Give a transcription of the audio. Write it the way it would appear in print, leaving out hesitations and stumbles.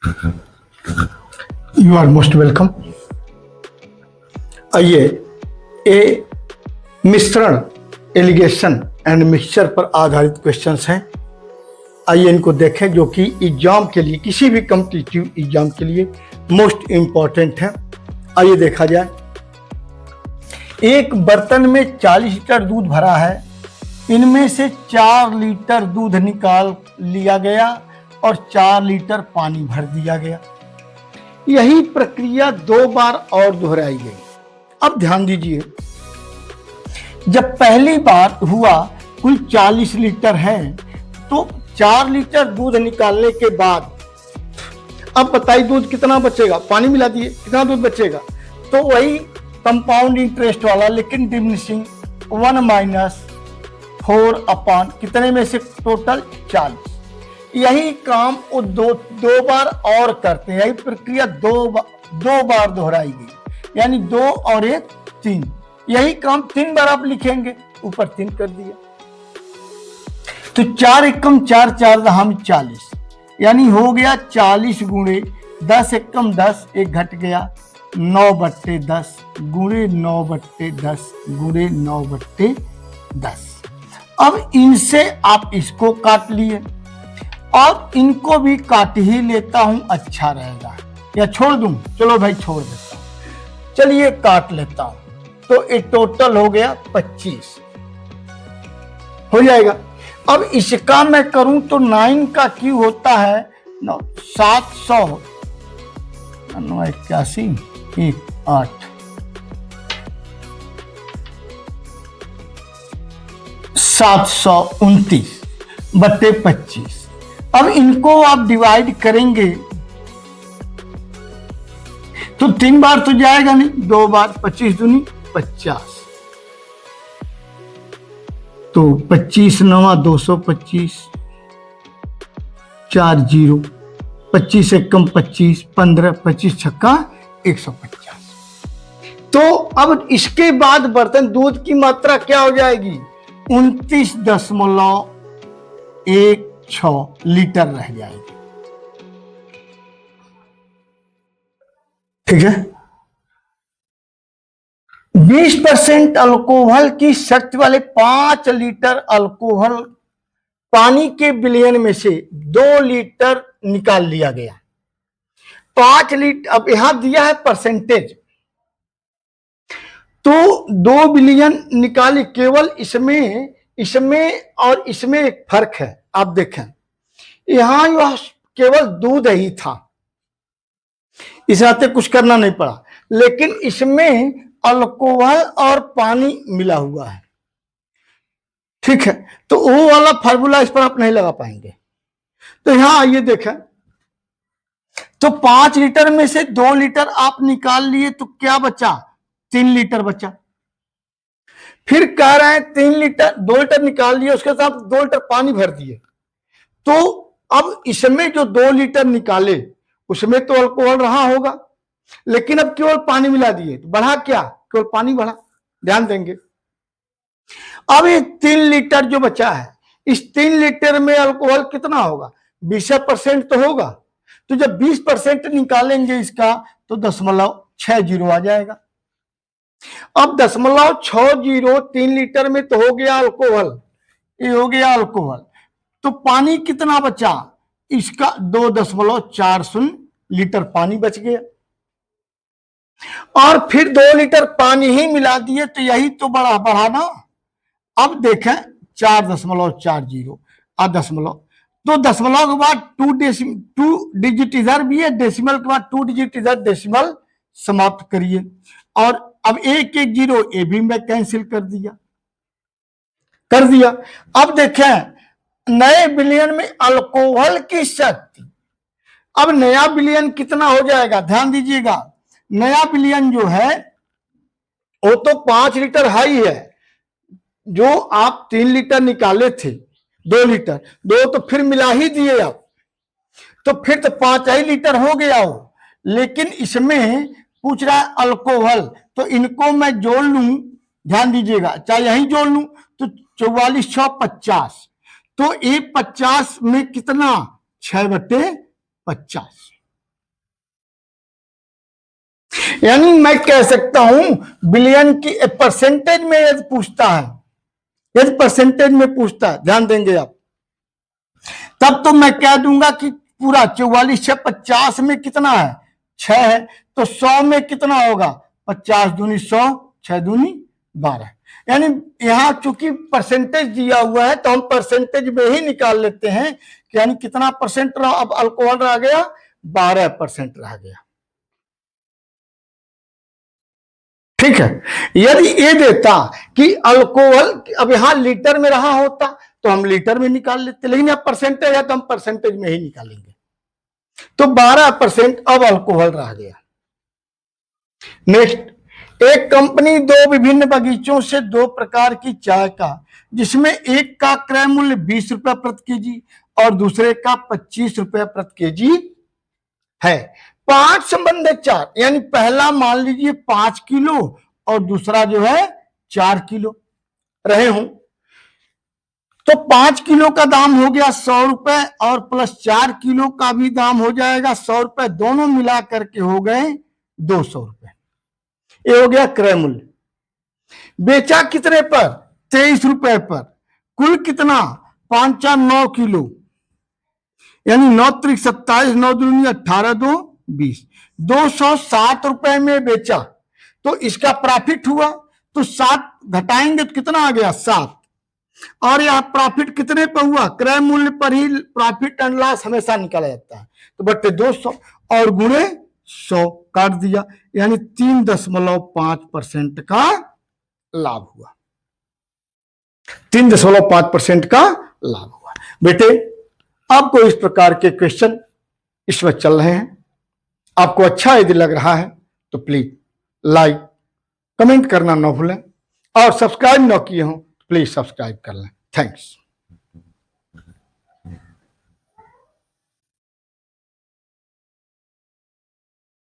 You are most welcome. आइए, ये मिश्रण, एलिगेशन एंड मिक्सचर पर आधारित क्वेश्चंस हैं। आइए इनको देखें, जो कि एग्जाम के लिए, किसी भी कॉम्पिटिटिव एग्जाम के लिए मोस्ट इम्पॉर्टेंट है। आइए देखा जाए। एक बर्तन में 40 लीटर दूध भरा है। इनमें से 4 लीटर दूध निकाल लिया गया और 4 लीटर पानी भर दिया गया। यही प्रक्रिया 2 बार और दोहराई गई। अब ध्यान दीजिए, जब पहली बार हुआ कुल 40 लीटर है, तो 4 लीटर दूध निकालने के बाद अब बताइए दूध कितना बचेगा। पानी मिला दिए, कितना दूध बचेगा? तो वही कंपाउंड इंटरेस्ट वाला, लेकिन डिमिनिशिंग 1 - 4 अपॉन कितने में से टोटल 40। यही काम वो दो बार और करते हैं। यही प्रक्रिया दो बार दोहराई गई, यानी 2 और 1 3। यही काम 3 बार आप लिखेंगे, ऊपर 3 कर दिया। तो 4 एकम 4, 4 दहाम 40, यानी हो गया 40 गुणे 10 एकम 10, एक घट गया 9/10 गुणे 9/10 गुणे 9/10। अब इनसे आप इसको काट लिए और इनको भी काट ही लेता हूं, अच्छा रहेगा, या छोड़ दूं? चलो भाई छोड़ देता हूं। चलिए काट लेता हूं। तो ये टोटल हो गया 25 हो जाएगा। अब इसका मैं करूं तो 9 का क्यू होता है 700 981 8 729/25। अब इनको आप डिवाइड करेंगे तो 3 बार तो जाएगा नहीं, 2 बार। 25 दूनी 50, तो 25 9 225, 4 0, 25 एकम 25, 15, 25 छक्का 150। तो अब इसके बाद बर्तन दूध की मात्रा क्या हो जाएगी? 29.16 लीटर रह जाएगी। ठीक है। 20% अल्कोहल की शर्त वाले 5 लीटर अल्कोहल पानी के बिलियन में से 2 लीटर निकाल लिया गया। 5 लीटर, अब यहां दिया है परसेंटेज, तो 2 बिलियन निकाले। केवल इसमें और इसमें एक फर्क है। आप देखें, यहां यह केवल दूध ही था, इस नाते कुछ करना नहीं पड़ा, लेकिन इसमें अल्कोहल और पानी मिला हुआ है। ठीक है, तो वो वाला फार्मूला इस पर आप नहीं लगा पाएंगे। तो यहां आइए देखें, तो 5 लीटर में से 2 लीटर आप निकाल लिए, तो क्या बचा? 3 लीटर बचा। फिर कह रहे हैं 3 लीटर, 2 लीटर निकाल लिए, उसके साथ 2 लीटर पानी भर दिए। तो अब इसमें जो 2 लीटर निकाले उसमें तो अल्कोहल रहा होगा, लेकिन अब केवल पानी मिला दिए, तो बढ़ा क्या? केवल पानी बढ़ा। ध्यान देंगे। अब ये 3 लीटर जो बचा है, इस 3 लीटर में अल्कोहल कितना होगा? 20% तो होगा। तो जब 20% निकालेंगे इसका, तो 0.60 आ जाएगा। अब 0.60 3 लीटर में तो हो गया अल्कोहल, ये हो गया अल्कोहल। तो पानी कितना बचा? इसका 2.40 लीटर पानी बच गया। और फिर 2 लीटर पानी ही मिला दिए, तो यही तो बढ़ा ना। अब देखें 4.40 दशमलव, तो दशमलव के बाद 2 डिजिट इधर भी है, डेसिमल के बाद 2 डिजिट इधर, डेसिमल समाप्त करिए। और अब 1 1 0 ये भी मैं कैंसिल कर दिया। अब देखें नए बिलियन में अल्कोहल की शक्ति। अब नया बिलियन कितना हो जाएगा? ध्यान दीजिएगा, नया बिलियन जो है वो तो 5 लीटर हाई है। जो आप 3 लीटर निकाले थे, 2 लीटर, 2 तो फिर मिला ही दिए आप, तो फिर तो 5 ही लीटर हो गया हो। लेकिन इसमें पूछ रहा है अल्कोहल, तो इनको मैं जोड़ लूं, ध्यान दीजिएगा, चाहे यही जोड़ लूं तो 4450। तो ये 50 में कितना? 6/50। यानी मैं कह सकता हूं बिलियन की परसेंटेज में यदि पूछता है, यदि परसेंटेज में पूछता है, ध्यान देंगे आप, तब तो मैं कह दूंगा कि पूरा 44 6 50 में कितना है 6 है, तो 100 में कितना होगा 50 दूनी 100, 6 दूनी 12। यानी यहां चूंकि परसेंटेज दिया हुआ है तो हम परसेंटेज में ही निकाल लेते हैं कि यानी कितना परसेंट रहा, अब अल्कोहल रह गया 12% रह गया। ठीक है, यदि ये देता कि अल्कोहल अब यहां लीटर में रहा होता तो हम लीटर में निकाल लेते, लेकिन अब परसेंटेज है तो हम परसेंटेज में ही निकालेंगे। तो 12% अब अल्कोहल रह गया। नेक्स्ट, एक कंपनी दो विभिन्न बगीचों से 2 प्रकार की चाय का, जिसमें एक का क्रय मूल्य 20 रुपए प्रति केजी और दूसरे का 25 रुपए प्रति केजी है। 5 संबंधित चार, यानी पहला मान लीजिए 5 किलो और दूसरा जो है 4 किलो रहे हूं, तो 5 किलो का दाम हो गया 100 रुपए और प्लस 4 किलो का भी दाम हो जाएगा 100 रुपए, दोनों मिला करके हो गए 200 रुपए। ये हो गया क्रय मूल्य। बेचा कितने पर 23 रुपए पर, कुल कितना 5 9 किलो, यानी 9 त्रिक 27, 9 दूनी 18, 2 20, 260 रुपए में बेचा, तो इसका प्रॉफिट हुआ, तो 7 घटाएंगे तो कितना आ गया 7, और यह प्रॉफिट कितने पर हुआ क्रय मूल्य पर ही प्रॉफिट एंड लॉस हमेशा निकाला जाता है, तो बट्टे 200 और गुणे 100 काट दिया, यानी 3.5% का लाभ हुआ, 3.5% का लाभ हुआ। बेटे आपको इस प्रकार के क्वेश्चन इसमें चल रहे हैं, आपको अच्छा यदि लग रहा है तो प्लीज लाइक कमेंट करना न भूलें, और सब्सक्राइब न किए हो प्लीज सब्सक्राइब कर लें। थैंक्स।